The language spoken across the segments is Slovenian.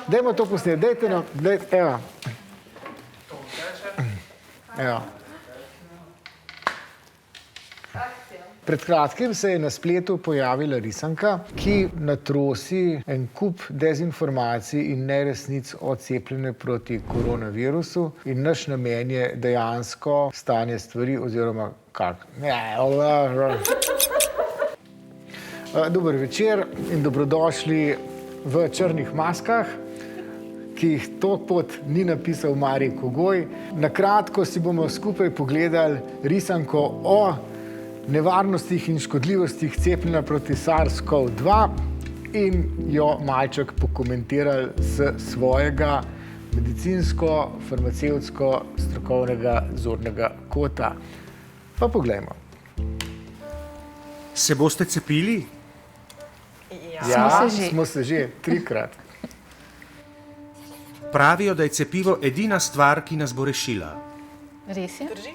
Dajmo to posneti, dajte nam, evo. Evo. Pred kratkim se je na spletu pojavila risanka, ki natrosi en kup dezinformacij in neresnic o cepljenju proti koronavirusu in naš namen je dejansko stanje stvari oziroma kak. Dober večer in dobrodošli v črnih maskah, ki jih toliko pot ni napisal Marij Kogoj. Na kratko si bomo skupaj pogledali risanko o nevarnostih in škodljivostih cepljenja proti SARS-CoV-2 in jo malček pokomentirali s svojega medicinsko-farmacevtsko strokovnega zornega kota. Pa poglejmo. Se boste cepili? Ja, smo se že 3-krat. Pravijo, da je cepivo edina stvar, ki nas bo rešila. Res je? Drži?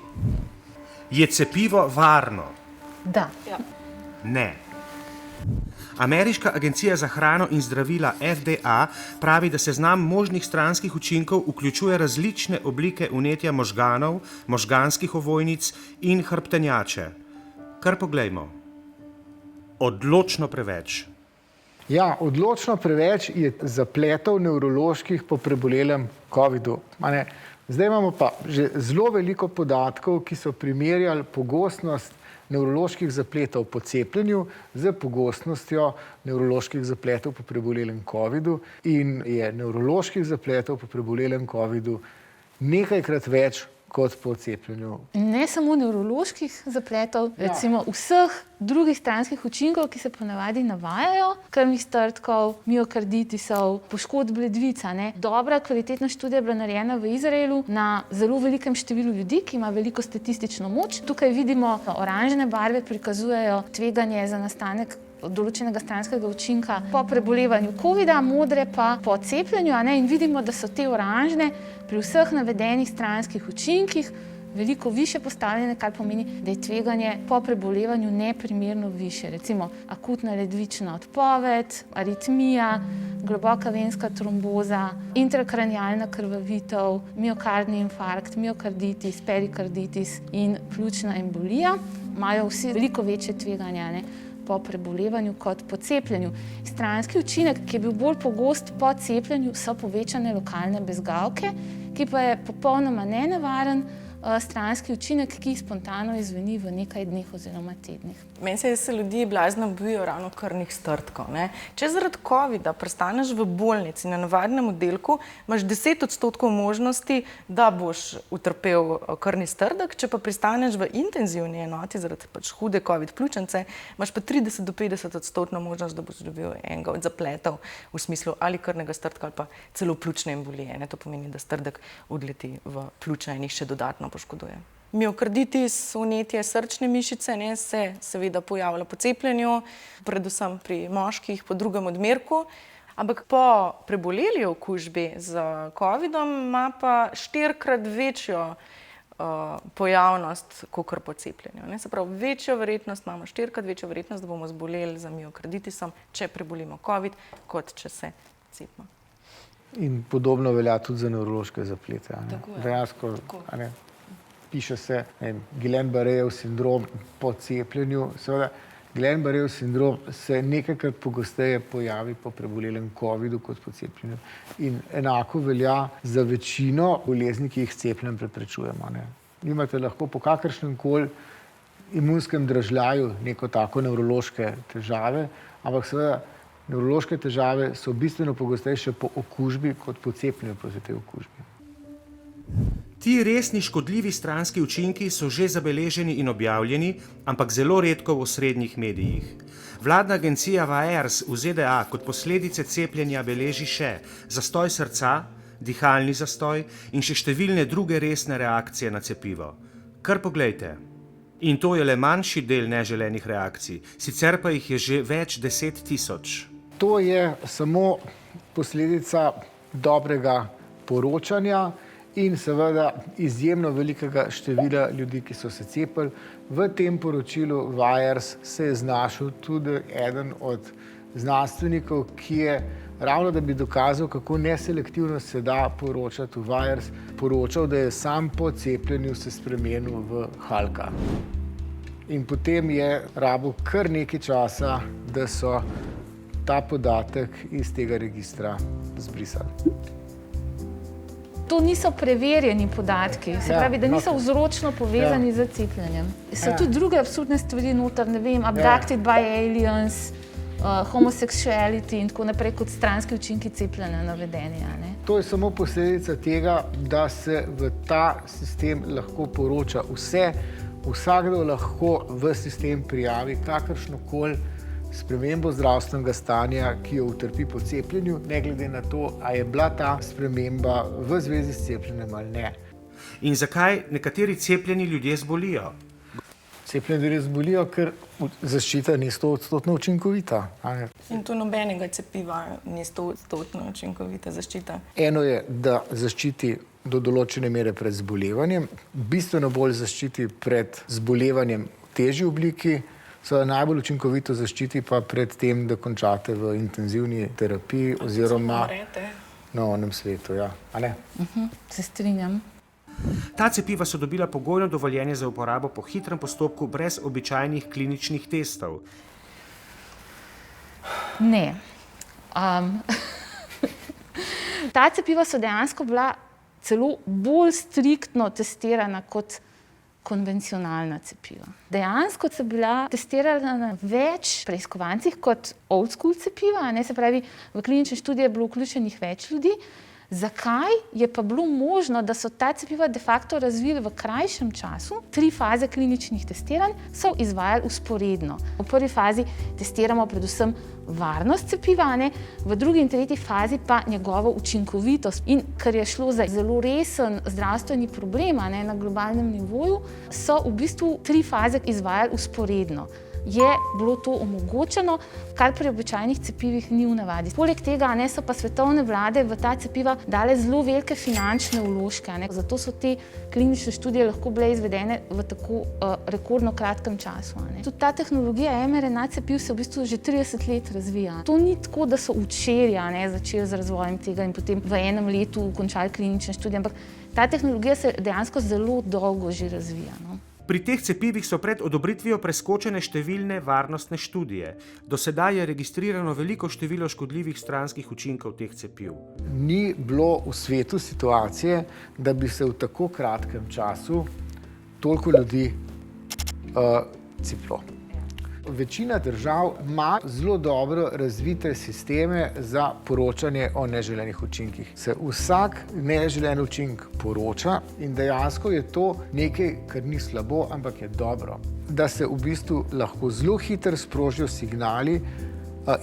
Je cepivo varno? Da. Ja. Ne. Ameriška agencija za hrano in zdravila FDA pravi, da seznam možnih stranskih učinkov vključuje različne oblike vnetja možganov, možganskih ovojnic in hrbtenjače. Kar poglejmo. Odločno preveč. Ja, odločno preveč je zapletov nevroloških po prebolelem covidu. Zdaj imamo pa že zelo veliko podatkov, ki so primerjali pogostnost nevroloških zapletov po cepljenju z pogostnostjo nevroloških zapletov po prebolelem covidu in je nevroloških zapletov po prebolelem covidu nekajkrat več kot po cepljenju. Ne samo nevroloških zapletov, recimo vseh drugih stranskih učinkov, ki se ponavadi navajajo, krvnih strdkov, miokarditisov, poškodb ledvica. Dobra, kvalitetna študija je bila narejena v Izraelu na zelo velikem številu ljudi, ki ima veliko statistično moč. Tukaj vidimo, oranžne barve prikazujejo tveganje za nastanek določenega stranskega učinka po prebolevanju covida, modre pa po cepljenju, in vidimo, da so te oranžne pri vseh navedenih stranskih učinkih veliko više postavljene, kar pomeni, da je tveganje po prebolevanju neprimerno više. Recimo akutna ledvična odpoved, aritmija, globoka venska tromboza, intrakranialna krvavitev, miokardni infarkt, miokarditis, perikarditis in pljučna embolija. Imajo vsi veliko večje tveganje po prebolevanju kot po cepljenju. Stranski učinek, ki je bil bolj pogost po cepljenju, so povečane lokalne bezgavke, ki pa je popolnoma nenevaren stranski učinek, ki spontano izveni v nekaj dneh oziroma tednih. Meni se ljudje blazno bojijo ravno krvnih strdkov. Če zaradi covida prestaneš v bolnici na navadnem oddelku, imaš 10% možnosti, da boš utrpel krvni strdek, če pa pristaneš v intenzivni enoti zaradi hude covid pljučnice, imaš pa 30 do 50% možnost, da boš dobil enega od zapletov v smislu ali krvnega strdka ali pa celo pljučne embolije. To pomeni, da strdek odleti v pljuča in jih še dodatno poškoduje. Miokarditis, vnetje srčne mišice, se seveda pojavlja po cepljenju, predvsem pri moških po drugem odmerku, ampak po preboleli okužbi z covidom ima pa 4-krat večjo pojavnost kakor po cepljenju. Se pravi, imamo 4-krat večjo verjetnost, da bomo zboleli za miokarditisom, če prebolimo covid, kot če se cepimo. In podobno velja tudi za nevrološke zaplete. Dejansko, piše se Guillain-Barréjev sindrom po cepljenju. Seveda, Guillain-Barréjev sindrom se nekajkrat pogosteje pojavi po prebolelem covidu kot po cepljenju. In enako velja za večino bolezni, ki jih cepljenjem preprečujemo. Imate lahko po kakršnem koli imunskem dražljaju neko tako nevrološke težave, ampak seveda nevrološke težave so bistveno pogostejše po okužbi kot po cepljenju proti tej okužbi. Ti resni škodljivi stranski učinki so že zabeleženi in objavljeni, ampak zelo redko v osrednjih medijih. Vladna agencija VAERS v ZDA kot posledice cepljenja beleži še zastoj srca, dihalni zastoj in še številne druge resne reakcije na cepivo. Kar poglejte. In to je le manjši del neželenih reakcij, sicer pa jih je že več 10 000. To je samo posledica dobrega poročanja in seveda izjemno velikega števila ljudi, ki so se cepili. V tem poročilu VAERS se je znašel tudi eden od znanstvenikov, ki je ravno da bi dokazal, kako neselektivno se da poročati v Wires, poročal, da je sam po cepljenju se spremenil v Hulka. In potem je rabil kar nekaj časa, da so ta podatek iz tega registra zbrisali. To niso preverjeni podatki, se pravi, da niso vzročno povezani z cepljenjem. So tudi druge absurdne stvari noter, ne vem, abducted by aliens, homosexuality in tako naprej, kot stranski učinki cepljenja navedeni. To je samo posledica tega, da se v ta sistem lahko poroča vse, vsakdo lahko v sistem prijavi kakršnokoli spremembo zdravstvenega stanja, ki jo utrpi po cepljenju, ne glede na to, a je bila ta sprememba v zvezi s cepljenjem ali ne. In zakaj nekateri cepljeni ljudje zbolijo? Cepljeni ljudje zbolijo, ker zaščita ni 100% učinkovita. In tu nobenega cepiva ni 100% učinkovita zaščita. Eno je, da zaščiti do določene mere pred zbolevanjem, bistveno bolj zaščiti pred zbolevanjem v težji obliki, najbolj učinkovito zaščiti pa pred tem, da končate v intenzivni terapiji oziroma na onem svetu. Ja. A ne? Se strinjam. Ta cepiva so dobila pogojno dovoljenje za uporabo po hitrem postopku brez običajnih kliničnih testov. Ne. Ta cepiva so dejansko bila celo bolj striktno testirana kot konvencionalna cepiva. Dejansko so bila testirana na več preiskovancih kot old school cepiva, se pravi, v klinične študije je bilo vključenih več ljudi. Zakaj je pa bilo možno, da so ta cepiva de facto razvili v krajšem času? 3 faze kliničnih testiranj so izvajali vzporedno. V prvi fazi testiramo predvsem varnost cepiva, v drugi in tretji fazi pa njegovo učinkovitost. In ker je šlo za zelo resen zdravstveni problem na globalnem nivoju, so v bistvu 3 faze izvajali vzporedno. Je bilo to omogočeno, kar pri običajnih cepivih ni v navadi. Poleg tega so pa svetovne vlade v ta cepiva dale zelo velike finančne vložke, zato so te klinične študije lahko bile izvedene v tako rekordno kratkem času. Tudi ta tehnologija mRNA cepiv se v bistvu že 30 let razvija. To ni tako, da so včeraj začeli z razvojem tega in potem v enem letu končali klinične študije, ampak ta tehnologija se dejansko zelo dolgo že razvija. Pri teh cepivih so pred odobritvijo preskočene številne varnostne študije. Do sedaj je registrirano veliko število škodljivih stranskih učinkov teh cepiv. Ni bilo v svetu situacije, da bi se v tako kratkem času toliko ljudi cepilo. Večina držav ima zelo dobro razvite sisteme za poročanje o neželenih učinkih. Se vsak neželen učinek poroča in dejansko je to nekaj, kar ni slabo, ampak je dobro. Da se v bistvu lahko zelo hitro sprožijo signali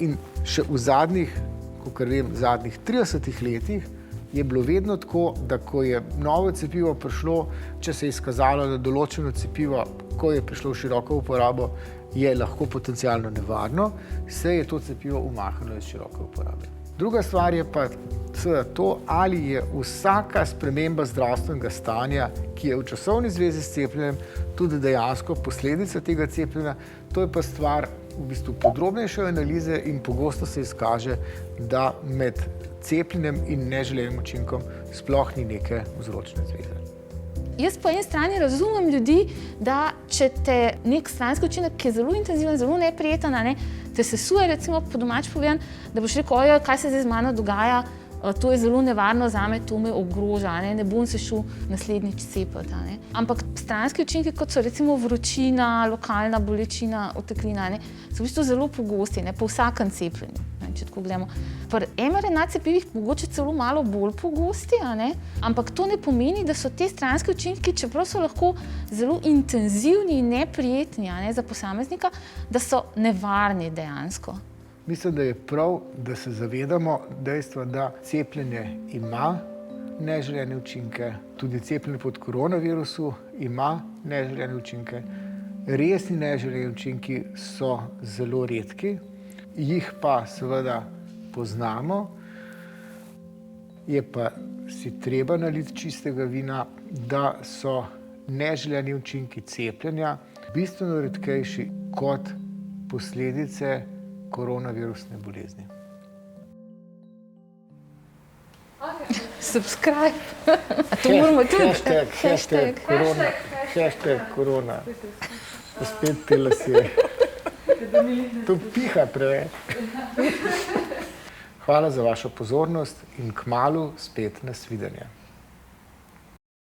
in še v zadnjih 30 letih je bilo vedno tako, da ko je novo cepivo prišlo, če se je izkazalo, da določeno cepivo, ko je prišlo v široko uporabo, je lahko potencialno nevarno, se je to cepivo umaknilo iz široke uporabe. Druga stvar je pa seveda to, ali je vsaka sprememba zdravstvenega stanja, ki je v časovni zvezi s cepljenjem, tudi dejansko posledica tega cepljenja. To je pa stvar v bistvu podrobnejše analize in pogosto se izkaže, da med cepljenjem in neželenim učinkom sploh ni neke vzročne zveze. Jaz po eni strani razumem ljudi, da če te nek stranski učinek, ki je zelo intenziven, zelo neprijeten, te sesuje, recimo po domač povedan, da boš rekel, kaj se zdaj z mano dogaja, to je zelo nevarno zame, to me ogroža, ne bom se šel naslednjič cepiti. Ampak stranski učinki, kot so recimo vročina, lokalna bolečina, oteklina, so v bistvu zelo pogosti, po vsakem cepljenju. Če tako gledamo. Pri mRNA cepivih mogoče celo malo bolj pogosti, ampak to ne pomeni, da so te stranski učinki, čeprav so lahko zelo intenzivni in neprijetni za posameznika, da so nevarni dejansko. Mislim, da je prav, da se zavedamo dejstva, da cepljenje ima neželene učinke, tudi cepljenje proti koronavirusu ima neželene učinke. Resni neželeni učinki so zelo redki. Jih pa seveda poznamo, je pa si treba naliti čistega vina, da so neželeni učinki cepljenja bistveno redkejši kot posledice koronavirusne bolezni. Subscribe. A to moramo tudi. Hashtag korona. Spet te lasje. To piha preveč. Hvala za vašo pozornost in kmalu spet nasvidenje.